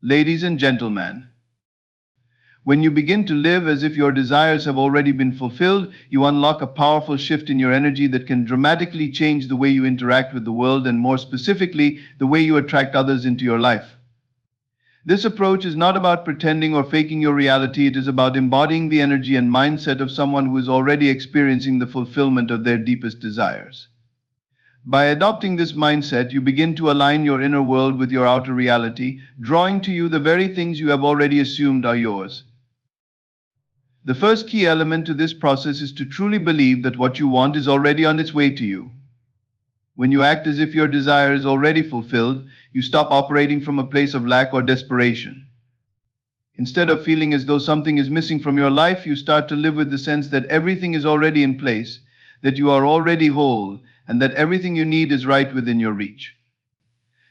Ladies and gentlemen, when you begin to live as if your desires have already been fulfilled, you unlock a powerful shift in your energy that can dramatically change the way you interact with the world and, more specifically, the way you attract others into your life. This approach is not about pretending or faking your reality, it is about embodying the energy and mindset of someone who is already experiencing the fulfillment of their deepest desires. By adopting this mindset, you begin to align your inner world with your outer reality, drawing to you the very things you have already assumed are yours. The first key element to this process is to truly believe that what you want is already on its way to you. When you act as if your desire is already fulfilled, you stop operating from a place of lack or desperation. Instead of feeling as though something is missing from your life, you start to live with the sense that everything is already in place, that you are already whole, and that everything you need is right within your reach.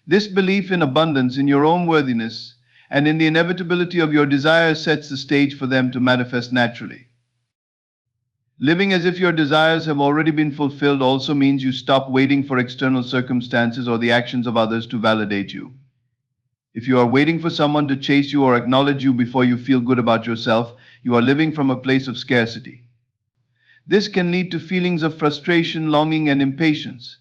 This belief in abundance, in your own worthiness, and in the inevitability of your desires sets the stage for them to manifest naturally. Living as if your desires have already been fulfilled also means you stop waiting for external circumstances or the actions of others to validate you. If you are waiting for someone to chase you or acknowledge you before you feel good about yourself, you are living from a place of scarcity. This can lead to feelings of frustration, longing, and impatience.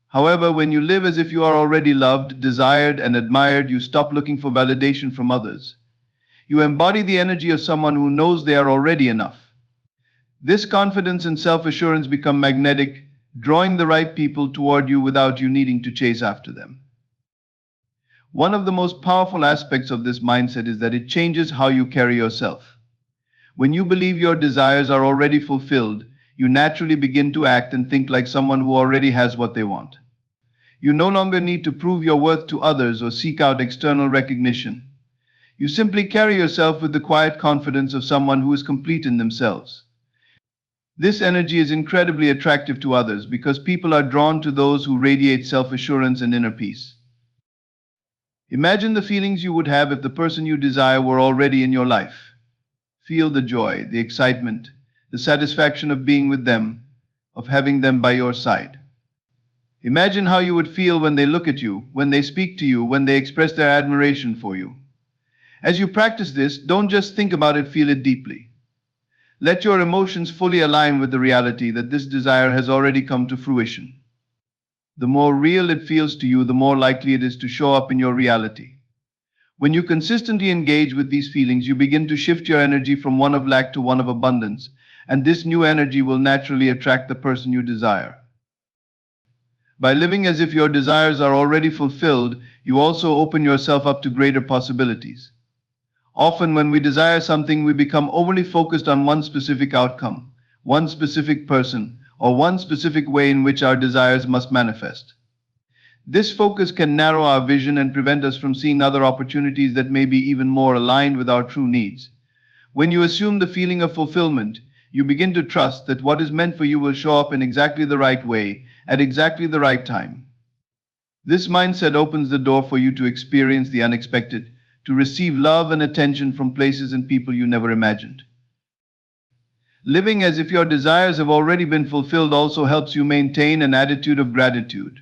However, when you live as if you are already loved, desired, and admired, you stop looking for validation from others. You embody the energy of someone who knows they are already enough. This confidence and self-assurance become magnetic, drawing the right people toward you without you needing to chase after them. One of the most powerful aspects of this mindset is that it changes how you carry yourself. When you believe your desires are already fulfilled, you naturally begin to act and think like someone who already has what they want. You no longer need to prove your worth to others or seek out external recognition. You simply carry yourself with the quiet confidence of someone who is complete in themselves. This energy is incredibly attractive to others because people are drawn to those who radiate self-assurance and inner peace. Imagine the feelings you would have if the person you desire were already in your life. Feel the joy, the excitement, the satisfaction of being with them, of having them by your side. Imagine how you would feel when they look at you, when they speak to you, when they express their admiration for you. As you practice this, don't just think about it, feel it deeply. Let your emotions fully align with the reality that this desire has already come to fruition. The more real it feels to you, the more likely it is to show up in your reality. When you consistently engage with these feelings, you begin to shift your energy from one of lack to one of abundance, and this new energy will naturally attract the person you desire. By living as if your desires are already fulfilled, you also open yourself up to greater possibilities. Often when we desire something, we become overly focused on one specific outcome, one specific person, or one specific way in which our desires must manifest. This focus can narrow our vision and prevent us from seeing other opportunities that may be even more aligned with our true needs. When you assume the feeling of fulfillment, you begin to trust that what is meant for you will show up in exactly the right way, at exactly the right time. This mindset opens the door for you to experience the unexpected, to receive love and attention from places and people you never imagined. Living as if your desires have already been fulfilled also helps you maintain an attitude of gratitude.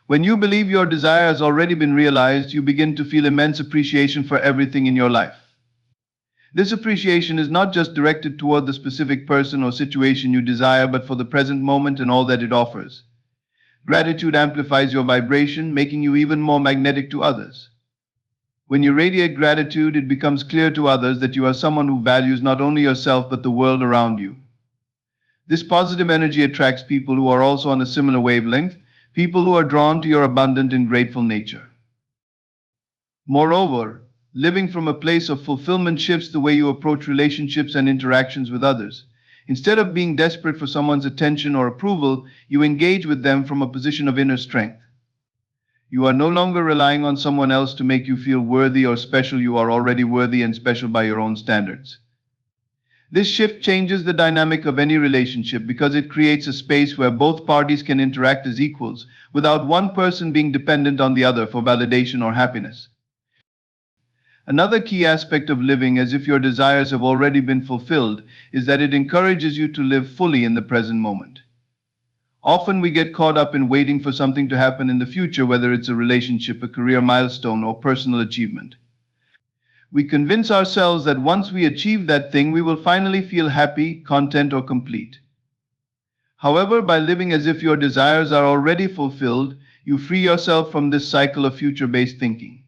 When you believe your desire has already been realized, you begin to feel immense appreciation for everything in your life. This appreciation is not just directed toward the specific person or situation you desire, but for the present moment and all that it offers. Gratitude amplifies your vibration, making you even more magnetic to others. When you radiate gratitude, it becomes clear to others that you are someone who values not only yourself but the world around you. This positive energy attracts people who are also on a similar wavelength, people who are drawn to your abundant and grateful nature. Moreover, living from a place of fulfillment shifts the way you approach relationships and interactions with others. Instead of being desperate for someone's attention or approval, you engage with them from a position of inner strength. You are no longer relying on someone else to make you feel worthy or special. You are already worthy and special by your own standards. This shift changes the dynamic of any relationship because it creates a space where both parties can interact as equals, without one person being dependent on the other for validation or happiness. Another key aspect of living as if your desires have already been fulfilled is that it encourages you to live fully in the present moment. Often we get caught up in waiting for something to happen in the future, whether it's a relationship, a career milestone, or personal achievement. We convince ourselves that once we achieve that thing, we will finally feel happy, content, or complete. However, by living as if your desires are already fulfilled, you free yourself from this cycle of future-based thinking.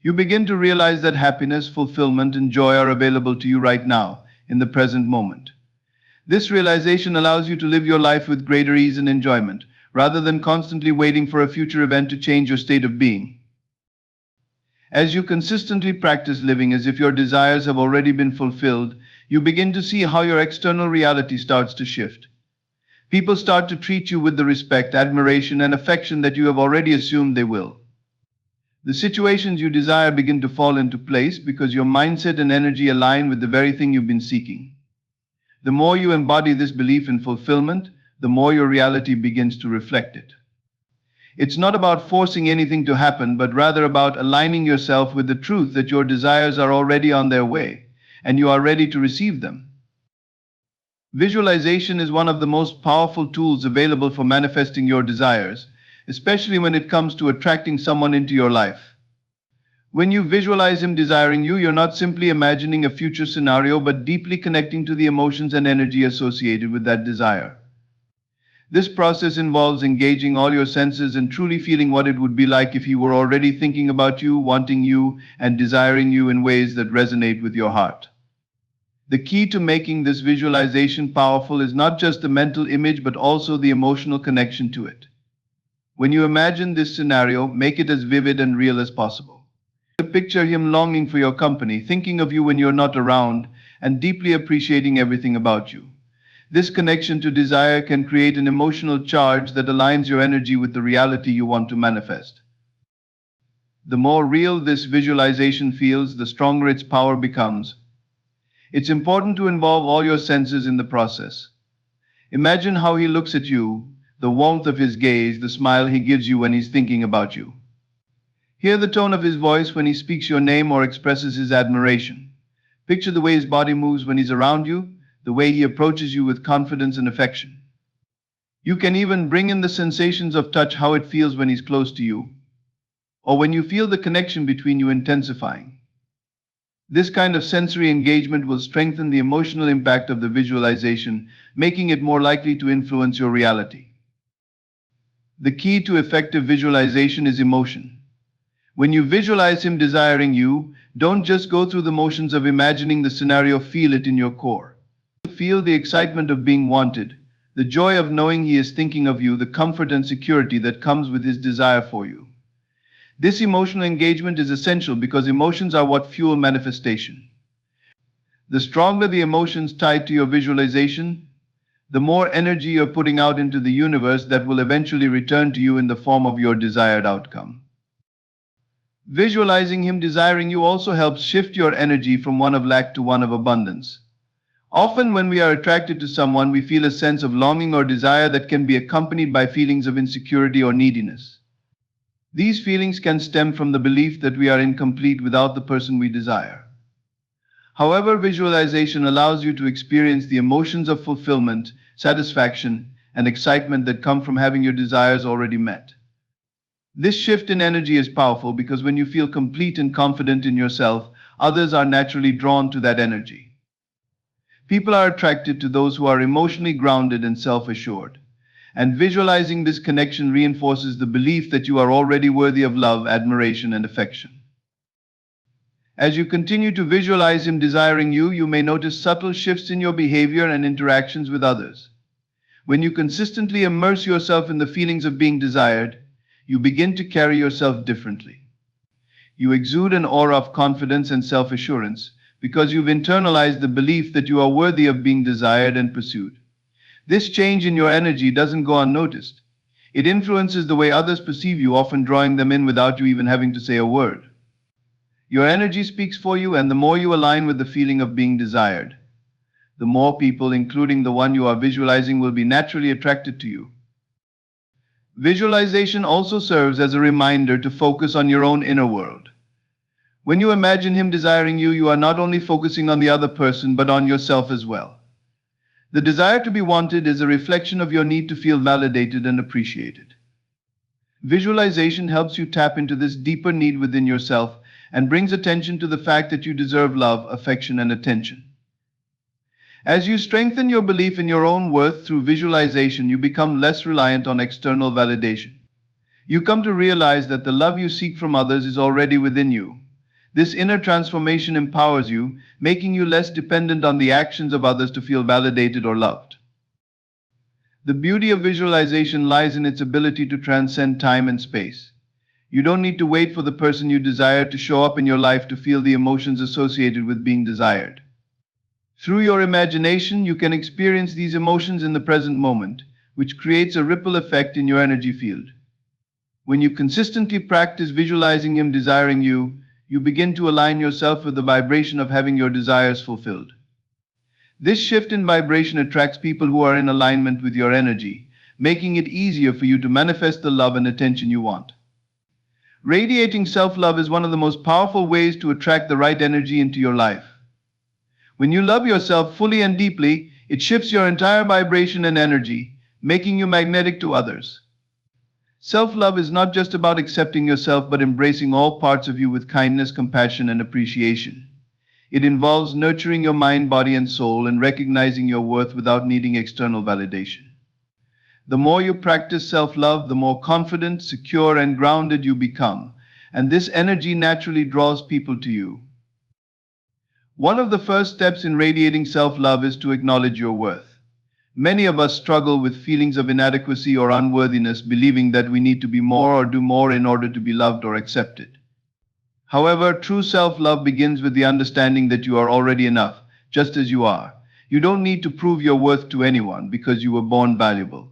You begin to realize that happiness, fulfillment, and joy are available to you right now, in the present moment. This realization allows you to live your life with greater ease and enjoyment, rather than constantly waiting for a future event to change your state of being. As you consistently practice living as if your desires have already been fulfilled, you begin to see how your external reality starts to shift. People start to treat you with the respect, admiration, and affection that you have already assumed they will. The situations you desire begin to fall into place because your mindset and energy align with the very thing you've been seeking. The more you embody this belief in fulfillment, the more your reality begins to reflect it. It's not about forcing anything to happen, but rather about aligning yourself with the truth that your desires are already on their way, and you are ready to receive them. Visualization is one of the most powerful tools available for manifesting your desires, especially when it comes to attracting someone into your life. When you visualize him desiring you, you're not simply imagining a future scenario, but deeply connecting to the emotions and energy associated with that desire. This process involves engaging all your senses and truly feeling what it would be like if he were already thinking about you, wanting you, and desiring you in ways that resonate with your heart. The key to making this visualization powerful is not just the mental image, but also the emotional connection to it. When you imagine this scenario, make it as vivid and real as possible. Picture him longing for your company, thinking of you when you're not around, and deeply appreciating everything about you. This connection to desire can create an emotional charge that aligns your energy with the reality you want to manifest. The more real this visualization feels, the stronger its power becomes. It's important to involve all your senses in the process. Imagine how he looks at you, the warmth of his gaze, the smile he gives you when he's thinking about you. Hear the tone of his voice when he speaks your name or expresses his admiration. Picture the way his body moves when he's around you, the way he approaches you with confidence and affection. You can even bring in the sensations of touch, how it feels when he's close to you, or when you feel the connection between you intensifying. This kind of sensory engagement will strengthen the emotional impact of the visualization, making it more likely to influence your reality. The key to effective visualization is emotion. When you visualize him desiring you, don't just go through the motions of imagining the scenario, feel it in your core. Feel the excitement of being wanted, the joy of knowing he is thinking of you, the comfort and security that comes with his desire for you. This emotional engagement is essential because emotions are what fuel manifestation. The stronger the emotions tied to your visualization, the more energy you're putting out into the universe that will eventually return to you in the form of your desired outcome. Visualizing him desiring you also helps shift your energy from one of lack to one of abundance. Often when we are attracted to someone, we feel a sense of longing or desire that can be accompanied by feelings of insecurity or neediness. These feelings can stem from the belief that we are incomplete without the person we desire. However, visualization allows you to experience the emotions of fulfillment, satisfaction, and excitement that come from having your desires already met. This shift in energy is powerful because when you feel complete and confident in yourself, others are naturally drawn to that energy. People are attracted to those who are emotionally grounded and self-assured. And visualizing this connection reinforces the belief that you are already worthy of love, admiration, and affection. As you continue to visualize him desiring you, you may notice subtle shifts in your behavior and interactions with others. When you consistently immerse yourself in the feelings of being desired, you begin to carry yourself differently. You exude an aura of confidence and self-assurance, because you've internalized the belief that you are worthy of being desired and pursued. This change in your energy doesn't go unnoticed. It influences the way others perceive you, often drawing them in without you even having to say a word. Your energy speaks for you, and the more you align with the feeling of being desired, the more people, including the one you are visualizing, will be naturally attracted to you. Visualization also serves as a reminder to focus on your own inner world. When you imagine him desiring you, you are not only focusing on the other person, but on yourself as well. The desire to be wanted is a reflection of your need to feel validated and appreciated. Visualization helps you tap into this deeper need within yourself, and brings attention to the fact that you deserve love, affection, and attention. As you strengthen your belief in your own worth through visualization, you become less reliant on external validation. You come to realize that the love you seek from others is already within you. This inner transformation empowers you, making you less dependent on the actions of others to feel validated or loved. The beauty of visualization lies in its ability to transcend time and space. You don't need to wait for the person you desire to show up in your life to feel the emotions associated with being desired. Through your imagination, you can experience these emotions in the present moment, which creates a ripple effect in your energy field. When you consistently practice visualizing him desiring you, you begin to align yourself with the vibration of having your desires fulfilled. This shift in vibration attracts people who are in alignment with your energy, making it easier for you to manifest the love and attention you want. Radiating self-love is one of the most powerful ways to attract the right energy into your life. When you love yourself fully and deeply, it shifts your entire vibration and energy, making you magnetic to others. Self-love is not just about accepting yourself but embracing all parts of you with kindness, compassion, and appreciation. It involves nurturing your mind, body, and soul and recognizing your worth without needing external validation. The more you practice self-love, the more confident, secure, and grounded you become, and this energy naturally draws people to you. One of the first steps in radiating self-love is to acknowledge your worth. Many of us struggle with feelings of inadequacy or unworthiness, believing that we need to be more or do more in order to be loved or accepted. However, true self-love begins with the understanding that you are already enough, just as you are. You don't need to prove your worth to anyone because you were born valuable.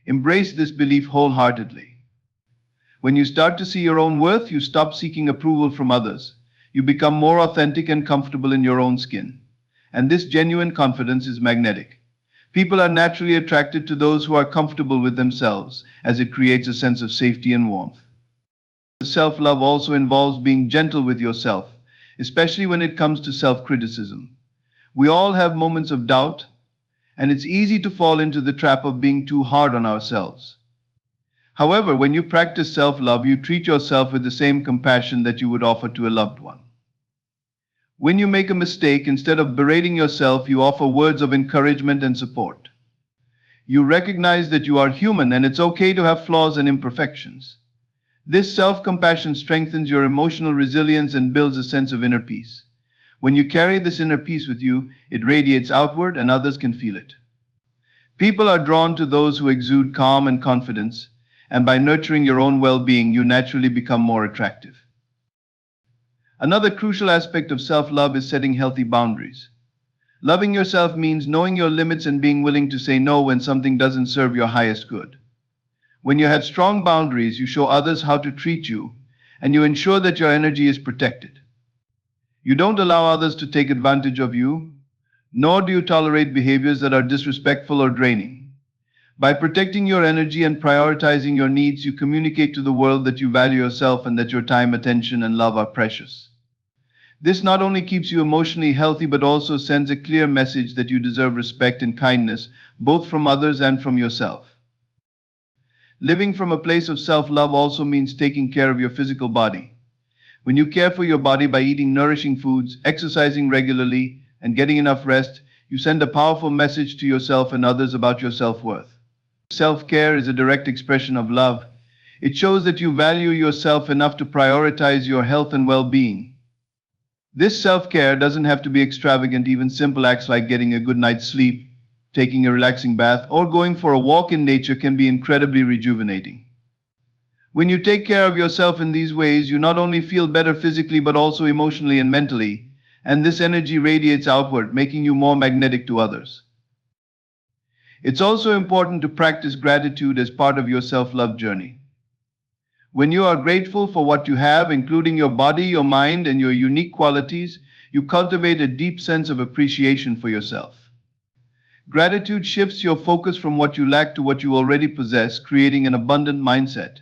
Embrace this belief wholeheartedly. When you start to see your own worth, you stop seeking approval from others. You become more authentic and comfortable in your own skin. And this genuine confidence is magnetic. People are naturally attracted to those who are comfortable with themselves, as it creates a sense of safety and warmth. Self-love also involves being gentle with yourself, especially when it comes to self-criticism. We all have moments of doubt, and it's easy to fall into the trap of being too hard on ourselves. However, when you practice self-love, you treat yourself with the same compassion that you would offer to a loved one. When you make a mistake, instead of berating yourself, you offer words of encouragement and support. You recognize that you are human and it's okay to have flaws and imperfections. This self-compassion strengthens your emotional resilience and builds a sense of inner peace. When you carry this inner peace with you, it radiates outward and others can feel it. People are drawn to those who exude calm and confidence, and by nurturing your own well-being, you naturally become more attractive. Another crucial aspect of self-love is setting healthy boundaries. Loving yourself means knowing your limits and being willing to say no when something doesn't serve your highest good. When you have strong boundaries, you show others how to treat you, and you ensure that your energy is protected. You don't allow others to take advantage of you, nor do you tolerate behaviors that are disrespectful or draining. By protecting your energy and prioritizing your needs, you communicate to the world that you value yourself and that your time, attention, and love are precious. This not only keeps you emotionally healthy but also sends a clear message that you deserve respect and kindness, both from others and from yourself. Living from a place of self-love also means taking care of your physical body. When you care for your body by eating nourishing foods, exercising regularly, and getting enough rest, you send a powerful message to yourself and others about your self-worth. Self-care is a direct expression of love. It shows that you value yourself enough to prioritize your health and well-being. This self-care doesn't have to be extravagant. Even simple acts like getting a good night's sleep, taking a relaxing bath, or going for a walk in nature can be incredibly rejuvenating. When you take care of yourself in these ways, you not only feel better physically but also emotionally and mentally, and this energy radiates outward, making you more magnetic to others. It's also important to practice gratitude as part of your self-love journey. When you are grateful for what you have, including your body, your mind, and your unique qualities, you cultivate a deep sense of appreciation for yourself. Gratitude shifts your focus from what you lack to what you already possess, creating an abundant mindset.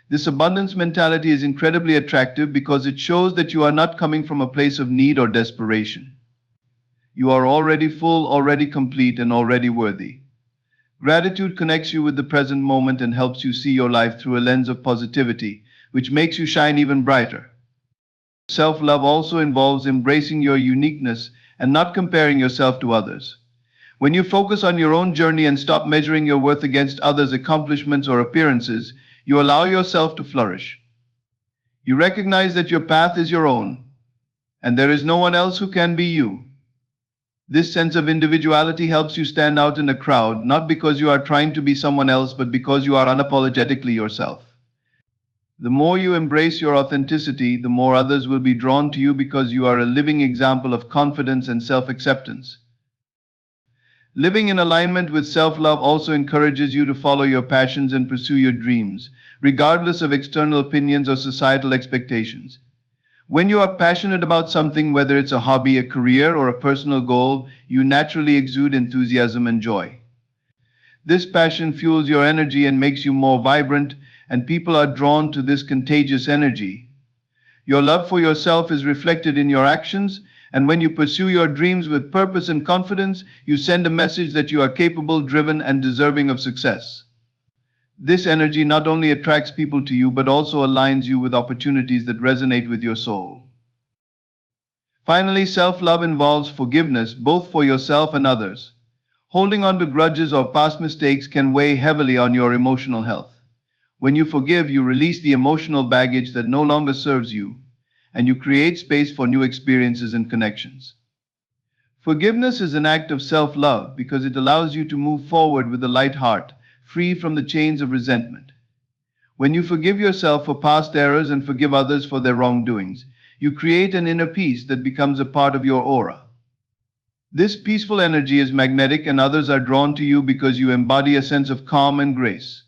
This abundance mentality is incredibly attractive because it shows that you are not coming from a place of need or desperation. You are already full, already complete, and already worthy. Gratitude connects you with the present moment and helps you see your life through a lens of positivity, which makes you shine even brighter. Self-love also involves embracing your uniqueness and not comparing yourself to others. When you focus on your own journey and stop measuring your worth against others' accomplishments or appearances, you allow yourself to flourish. You recognize that your path is your own, and there is no one else who can be you. This sense of individuality helps you stand out in a crowd, not because you are trying to be someone else, but because you are unapologetically yourself. The more you embrace your authenticity, the more others will be drawn to you because you are a living example of confidence and self-acceptance. Living in alignment with self-love also encourages you to follow your passions and pursue your dreams, regardless of external opinions or societal expectations. When you are passionate about something, whether it's a hobby, a career, or a personal goal, you naturally exude enthusiasm and joy. This passion fuels your energy and makes you more vibrant, and people are drawn to this contagious energy. Your love for yourself is reflected in your actions, and when you pursue your dreams with purpose and confidence, you send a message that you are capable, driven, and deserving of success. This energy not only attracts people to you, but also aligns you with opportunities that resonate with your soul. Finally, self-love involves forgiveness, both for yourself and others. Holding on to grudges or past mistakes can weigh heavily on your emotional health. When you forgive, you release the emotional baggage that no longer serves you, and you create space for new experiences and connections. Forgiveness is an act of self-love because it allows you to move forward with a light heart, free from the chains of resentment. When you forgive yourself for past errors and forgive others for their wrongdoings, you create an inner peace that becomes a part of your aura. This peaceful energy is magnetic, and others are drawn to you because you embody a sense of calm and grace.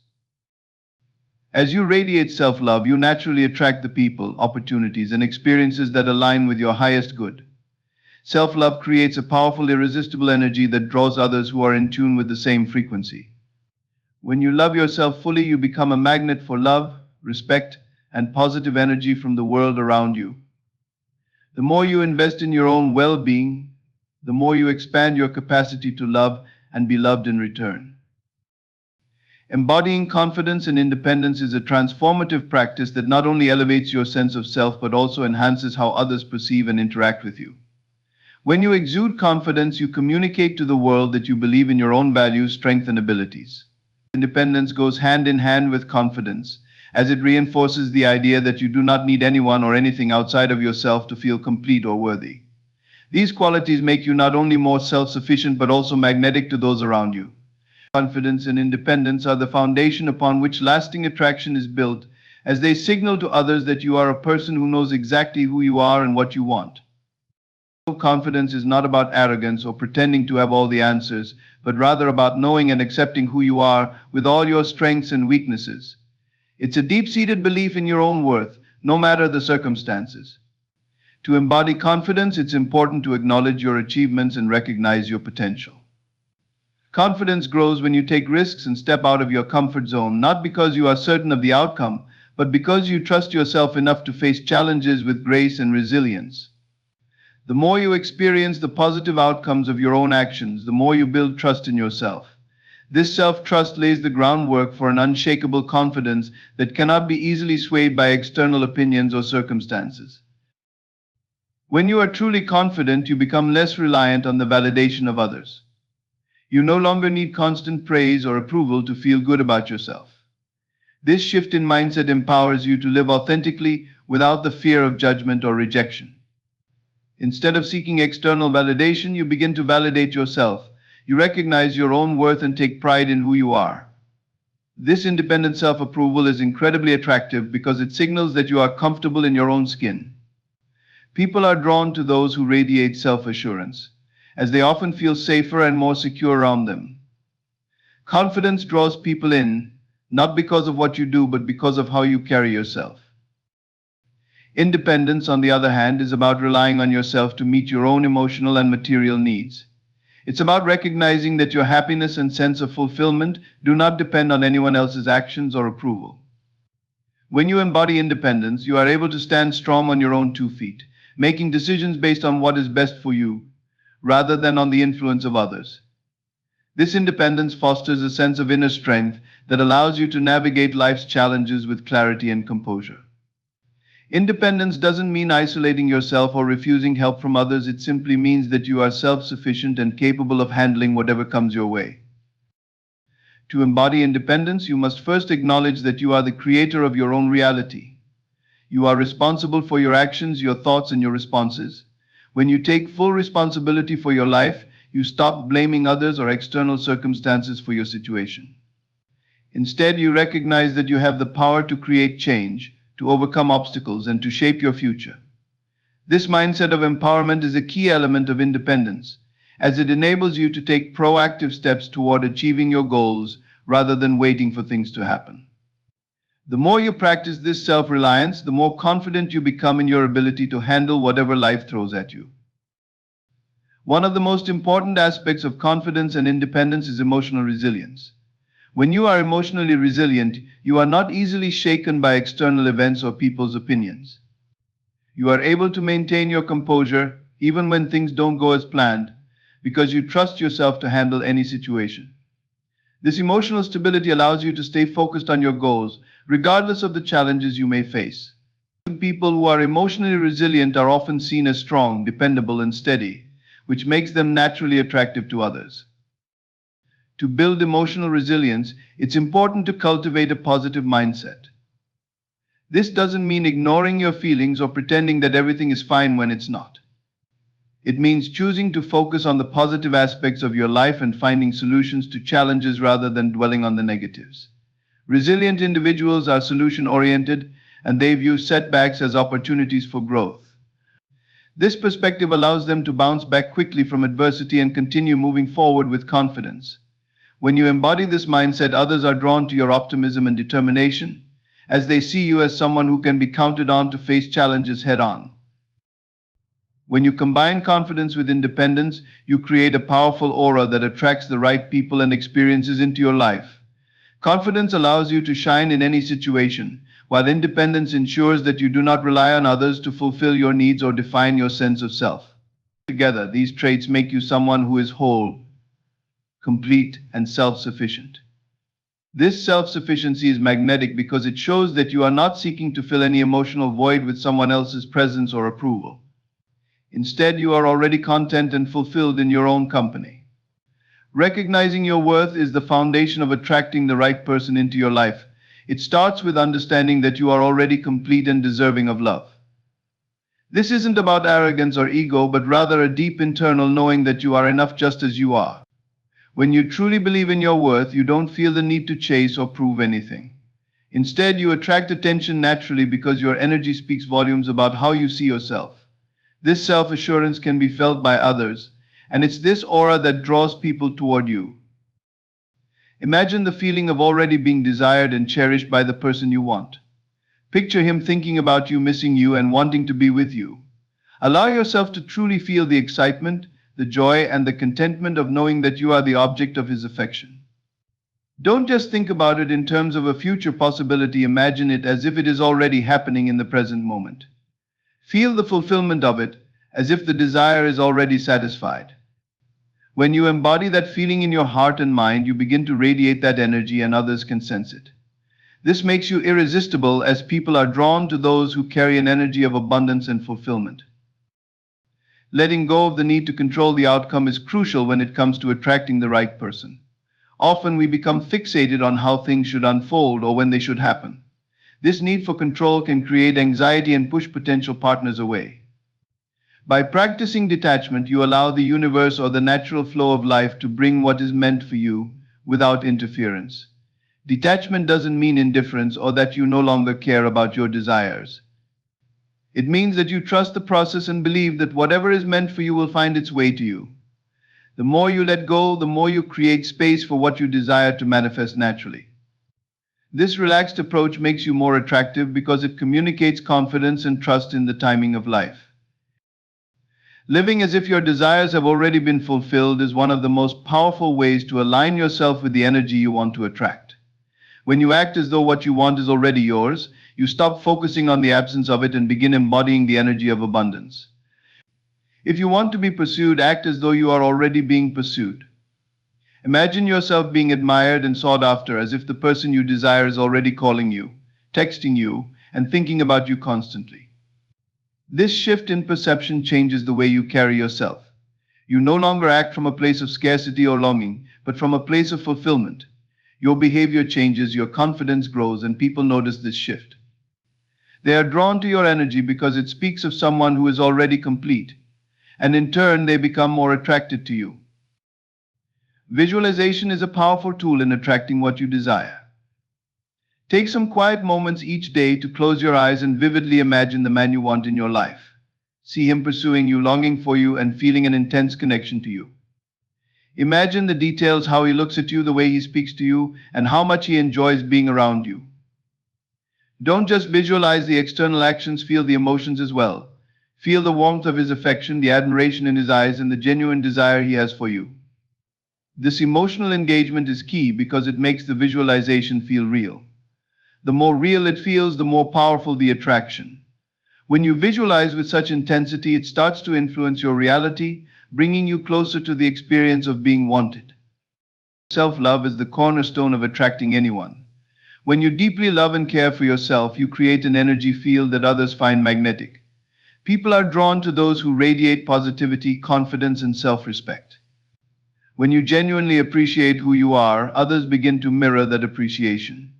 As you radiate self-love, you naturally attract the people, opportunities, and experiences that align with your highest good. Self-love creates a powerful, irresistible energy that draws others who are in tune with the same frequency. When you love yourself fully, you become a magnet for love, respect, and positive energy from the world around you. The more you invest in your own well-being, the more you expand your capacity to love and be loved in return. Embodying confidence and independence is a transformative practice that not only elevates your sense of self but also enhances how others perceive and interact with you. When you exude confidence, you communicate to the world that you believe in your own values, strengths, and abilities. Independence goes hand in hand with confidence, as it reinforces the idea that you do not need anyone or anything outside of yourself to feel complete or worthy. These qualities make you not only more self-sufficient but also magnetic to those around you. Confidence and independence are the foundation upon which lasting attraction is built, as they signal to others that you are a person who knows exactly who you are and what you want. Confidence is not about arrogance or pretending to have all the answers, but rather about knowing and accepting who you are with all your strengths and weaknesses. It's a deep-seated belief in your own worth, no matter the circumstances. To embody confidence, it's important to acknowledge your achievements and recognize your potential. Confidence grows when you take risks and step out of your comfort zone, not because you are certain of the outcome, but because you trust yourself enough to face challenges with grace and resilience. The more you experience the positive outcomes of your own actions, the more you build trust in yourself. This self-trust lays the groundwork for an unshakable confidence that cannot be easily swayed by external opinions or circumstances. When you are truly confident, you become less reliant on the validation of others. You no longer need constant praise or approval to feel good about yourself. This shift in mindset empowers you to live authentically without the fear of judgment or rejection. Instead of seeking external validation, you begin to validate yourself. You recognize your own worth and take pride in who you are. This independent self-approval is incredibly attractive because it signals that you are comfortable in your own skin. People are drawn to those who radiate self-assurance, as they often feel safer and more secure around them. Confidence draws people in, not because of what you do, but because of how you carry yourself. Independence, on the other hand, is about relying on yourself to meet your own emotional and material needs. It's about recognizing that your happiness and sense of fulfillment do not depend on anyone else's actions or approval. When you embody independence, you are able to stand strong on your own 2 feet, making decisions based on what is best for you, rather than on the influence of others. This independence fosters a sense of inner strength that allows you to navigate life's challenges with clarity and composure. Independence doesn't mean isolating yourself or refusing help from others. It simply means that you are self-sufficient and capable of handling whatever comes your way. To embody independence, you must first acknowledge that you are the creator of your own reality. You are responsible for your actions, your thoughts, and your responses. When you take full responsibility for your life, you stop blaming others or external circumstances for your situation. Instead, you recognize that you have the power to create change, to overcome obstacles, and to shape your future. This mindset of empowerment is a key element of independence, as it enables you to take proactive steps toward achieving your goals rather than waiting for things to happen. The more you practice this self-reliance, the more confident you become in your ability to handle whatever life throws at you. One of the most important aspects of confidence and independence is emotional resilience. When you are emotionally resilient, you are not easily shaken by external events or people's opinions. You are able to maintain your composure even when things don't go as planned, because you trust yourself to handle any situation. This emotional stability allows you to stay focused on your goals, regardless of the challenges you may face. People who are emotionally resilient are often seen as strong, dependable, and steady, which makes them naturally attractive to others. To build emotional resilience, it's important to cultivate a positive mindset. This doesn't mean ignoring your feelings or pretending that everything is fine when it's not. It means choosing to focus on the positive aspects of your life and finding solutions to challenges rather than dwelling on the negatives. Resilient individuals are solution-oriented, and they view setbacks as opportunities for growth. This perspective allows them to bounce back quickly from adversity and continue moving forward with confidence. When you embody this mindset, others are drawn to your optimism and determination, as they see you as someone who can be counted on to face challenges head-on. When you combine confidence with independence, you create a powerful aura that attracts the right people and experiences into your life. Confidence allows you to shine in any situation, while independence ensures that you do not rely on others to fulfill your needs or define your sense of self. Together, these traits make you someone who is whole, complete, and self-sufficient. This self-sufficiency is magnetic because it shows that you are not seeking to fill any emotional void with someone else's presence or approval. Instead, you are already content and fulfilled in your own company. Recognizing your worth is the foundation of attracting the right person into your life. It starts with understanding that you are already complete and deserving of love. This isn't about arrogance or ego, but rather a deep internal knowing that you are enough just as you are. When you truly believe in your worth, you don't feel the need to chase or prove anything. Instead, you attract attention naturally because your energy speaks volumes about how you see yourself. This self-assurance can be felt by others, and it's this aura that draws people toward you. Imagine the feeling of already being desired and cherished by the person you want. Picture him thinking about you, missing you, and wanting to be with you. Allow yourself to truly feel the excitement, the joy, and the contentment of knowing that you are the object of his affection. Don't just think about it in terms of a future possibility. Imagine it as if it is already happening in the present moment. Feel the fulfillment of it, as if the desire is already satisfied. When you embody that feeling in your heart and mind, you begin to radiate that energy and others can sense it. This makes you irresistible, as people are drawn to those who carry an energy of abundance and fulfillment. Letting go of the need to control the outcome is crucial when it comes to attracting the right person. Often we become fixated on how things should unfold or when they should happen. This need for control can create anxiety and push potential partners away. By practicing detachment, you allow the universe or the natural flow of life to bring what is meant for you without interference. Detachment doesn't mean indifference or that you no longer care about your desires. It means that you trust the process and believe that whatever is meant for you will find its way to you. The more you let go, the more you create space for what you desire to manifest naturally. This relaxed approach makes you more attractive because it communicates confidence and trust in the timing of life. Living as if your desires have already been fulfilled is one of the most powerful ways to align yourself with the energy you want to attract. When you act as though what you want is already yours, you stop focusing on the absence of it and begin embodying the energy of abundance. If you want to be pursued, act as though you are already being pursued. Imagine yourself being admired and sought after, as if the person you desire is already calling you, texting you, and thinking about you constantly. This shift in perception changes the way you carry yourself. You no longer act from a place of scarcity or longing, but from a place of fulfillment. Your behavior changes, your confidence grows, and people notice this shift. They are drawn to your energy because it speaks of someone who is already complete, and in turn, they become more attracted to you. Visualization is a powerful tool in attracting what you desire. Take some quiet moments each day to close your eyes and vividly imagine the man you want in your life. See him pursuing you, longing for you, and feeling an intense connection to you. Imagine the details, how he looks at you, the way he speaks to you, and how much he enjoys being around you. Don't just visualize the external actions, feel the emotions as well. Feel the warmth of his affection, the admiration in his eyes, and the genuine desire he has for you. This emotional engagement is key because it makes the visualization feel real. The more real it feels, the more powerful the attraction. When you visualize with such intensity, it starts to influence your reality, bringing you closer to the experience of being wanted. Self-love is the cornerstone of attracting anyone. When you deeply love and care for yourself, you create an energy field that others find magnetic. People are drawn to those who radiate positivity, confidence, and self-respect. When you genuinely appreciate who you are, others begin to mirror that appreciation.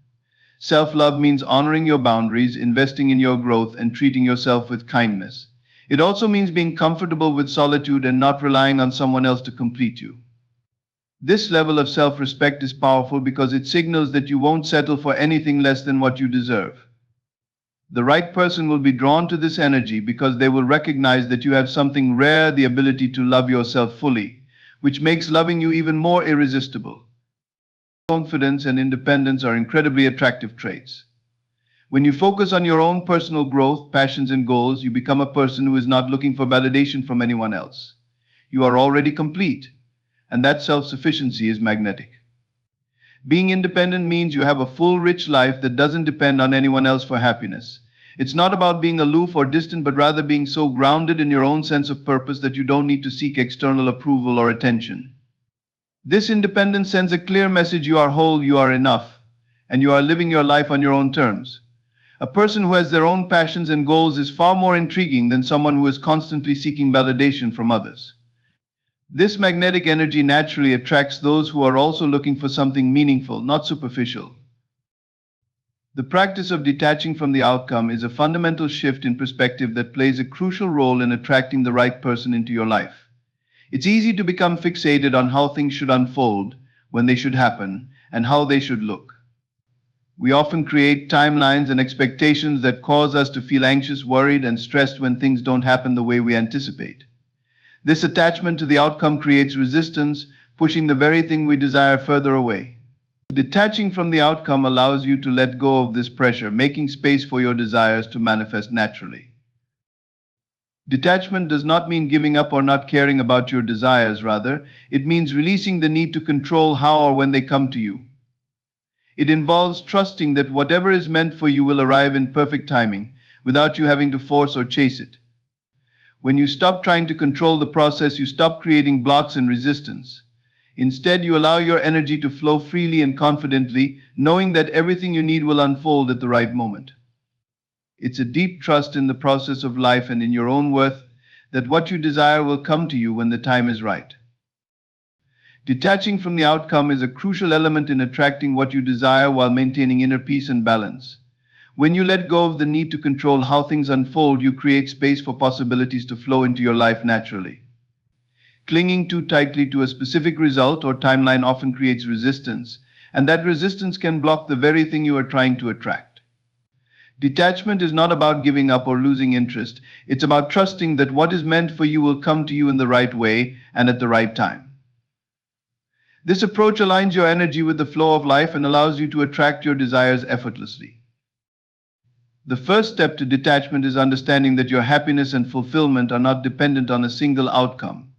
Self-love means honoring your boundaries, investing in your growth, and treating yourself with kindness. It also means being comfortable with solitude and not relying on someone else to complete you. This level of self-respect is powerful because it signals that you won't settle for anything less than what you deserve. The right person will be drawn to this energy because they will recognize that you have something rare, the ability to love yourself fully, which makes loving you even more irresistible. Confidence and independence are incredibly attractive traits. When you focus on your own personal growth, passions, and goals, you become a person who is not looking for validation from anyone else. You are already complete, and that self-sufficiency is magnetic. Being independent means you have a full, rich life that doesn't depend on anyone else for happiness. It's not about being aloof or distant, but rather being so grounded in your own sense of purpose that you don't need to seek external approval or attention. This independence sends a clear message: you are whole, you are enough, and you are living your life on your own terms. A person who has their own passions and goals is far more intriguing than someone who is constantly seeking validation from others. This magnetic energy naturally attracts those who are also looking for something meaningful, not superficial. The practice of detaching from the outcome is a fundamental shift in perspective that plays a crucial role in attracting the right person into your life. It's easy to become fixated on how things should unfold, when they should happen, and how they should look. We often create timelines and expectations that cause us to feel anxious, worried, and stressed when things don't happen the way we anticipate. This attachment to the outcome creates resistance, pushing the very thing we desire further away. Detaching from the outcome allows you to let go of this pressure, making space for your desires to manifest naturally. Detachment does not mean giving up or not caring about your desires. Rather, it means releasing the need to control how or when they come to you. It involves trusting that whatever is meant for you will arrive in perfect timing, without you having to force or chase it. When you stop trying to control the process, you stop creating blocks and resistance. Instead, you allow your energy to flow freely and confidently, knowing that everything you need will unfold at the right moment. It's a deep trust in the process of life and in your own worth, that what you desire will come to you when the time is right. Detaching from the outcome is a crucial element in attracting what you desire while maintaining inner peace and balance. When you let go of the need to control how things unfold, you create space for possibilities to flow into your life naturally. Clinging too tightly to a specific result or timeline often creates resistance, and that resistance can block the very thing you are trying to attract. Detachment is not about giving up or losing interest. It's about trusting that what is meant for you will come to you in the right way and at the right time. This approach aligns your energy with the flow of life and allows you to attract your desires effortlessly. The first step to detachment is understanding that your happiness and fulfillment are not dependent on a single outcome.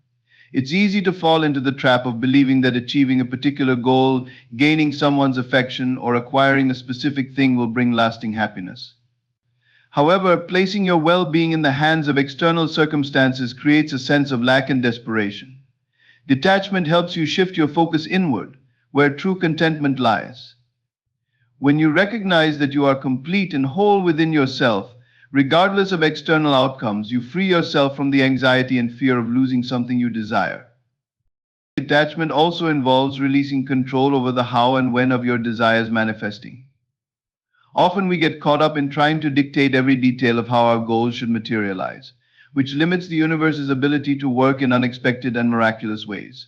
It's easy to fall into the trap of believing that achieving a particular goal, gaining someone's affection, or acquiring a specific thing will bring lasting happiness. However, placing your well-being in the hands of external circumstances creates a sense of lack and desperation. Detachment helps you shift your focus inward, where true contentment lies. When you recognize that you are complete and whole within yourself, Regardless of external outcomes, you free yourself from the anxiety and fear of losing something you desire. Detachment also involves releasing control over the how and when of your desires manifesting. Often we get caught up in trying to dictate every detail of how our goals should materialize, which limits the universe's ability to work in unexpected and miraculous ways.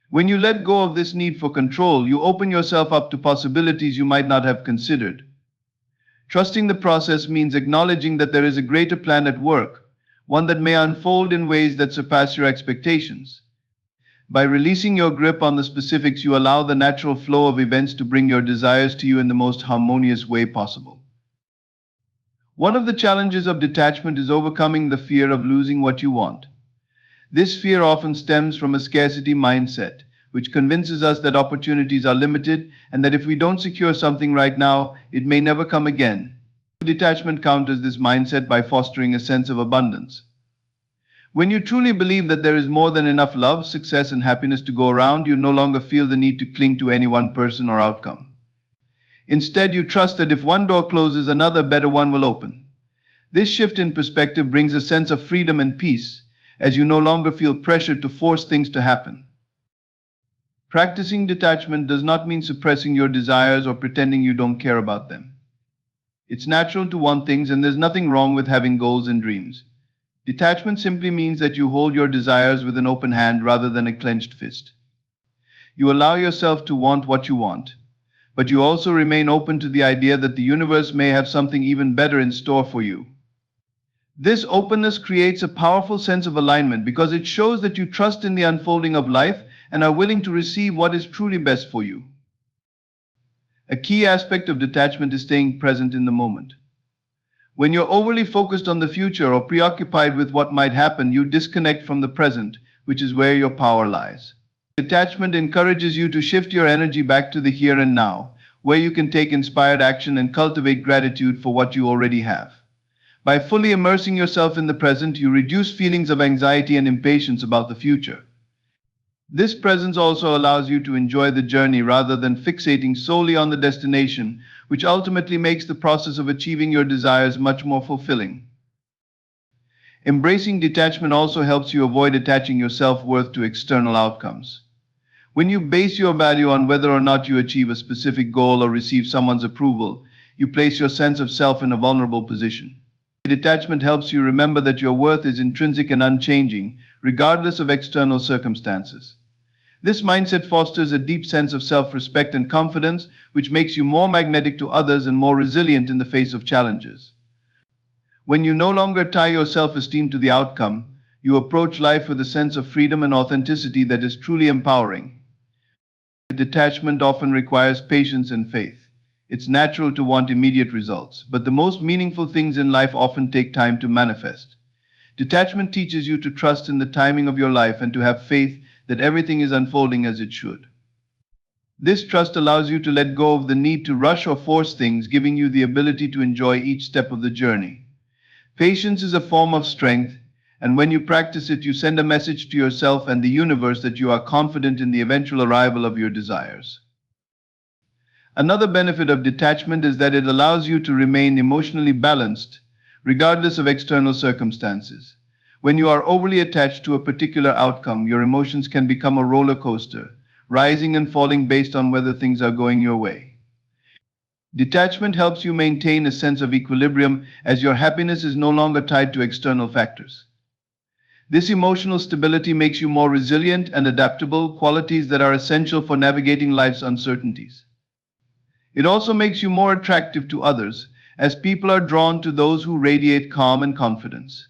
When you let go of this need for control, you open yourself up to possibilities you might not have considered. Trusting the process means acknowledging that there is a greater plan at work, one that may unfold in ways that surpass your expectations. By releasing your grip on the specifics, you allow the natural flow of events to bring your desires to you in the most harmonious way possible. One of the challenges of detachment is overcoming the fear of losing what you want. This fear often stems from a scarcity mindset, which convinces us that opportunities are limited and that if we don't secure something right now, it may never come again. Detachment counters this mindset by fostering a sense of abundance. When you truly believe that there is more than enough love, success, and happiness to go around, you no longer feel the need to cling to any one person or outcome. Instead, you trust that if one door closes, another better one will open. This shift in perspective brings a sense of freedom and peace, as you no longer feel pressured to force things to happen. Practicing detachment does not mean suppressing your desires or pretending you don't care about them. It's natural to want things, and there's nothing wrong with having goals and dreams. Detachment simply means that you hold your desires with an open hand rather than a clenched fist. You allow yourself to want what you want, but you also remain open to the idea that the universe may have something even better in store for you. This openness creates a powerful sense of alignment because it shows that you trust in the unfolding of life and are willing to receive what is truly best for you. A key aspect of detachment is staying present in the moment. When you're overly focused on the future or preoccupied with what might happen, you disconnect from the present, which is where your power lies. Detachment encourages you to shift your energy back to the here and now, where you can take inspired action and cultivate gratitude for what you already have. By fully immersing yourself in the present, you reduce feelings of anxiety and impatience about the future. This presence also allows you to enjoy the journey rather than fixating solely on the destination, which ultimately makes the process of achieving your desires much more fulfilling. Embracing detachment also helps you avoid attaching your self-worth to external outcomes. When you base your value on whether or not you achieve a specific goal or receive someone's approval, you place your sense of self in a vulnerable position. Detachment helps you remember that your worth is intrinsic and unchanging, regardless of external circumstances. This mindset fosters a deep sense of self-respect and confidence, which makes you more magnetic to others and more resilient in the face of challenges. When you no longer tie your self-esteem to the outcome, you approach life with a sense of freedom and authenticity that is truly empowering. Detachment often requires patience and faith. It's natural to want immediate results, but the most meaningful things in life often take time to manifest. Detachment teaches you to trust in the timing of your life and to have faith that everything is unfolding as it should. This trust allows you to let go of the need to rush or force things, giving you the ability to enjoy each step of the journey. Patience is a form of strength, and when you practice it, you send a message to yourself and the universe that you are confident in the eventual arrival of your desires. Another benefit of detachment is that it allows you to remain emotionally balanced, regardless of external circumstances. When you are overly attached to a particular outcome, your emotions can become a roller coaster, rising and falling based on whether things are going your way. Detachment helps you maintain a sense of equilibrium as your happiness is no longer tied to external factors. This emotional stability makes you more resilient and adaptable, qualities that are essential for navigating life's uncertainties. It also makes you more attractive to others, as people are drawn to those who radiate calm and confidence.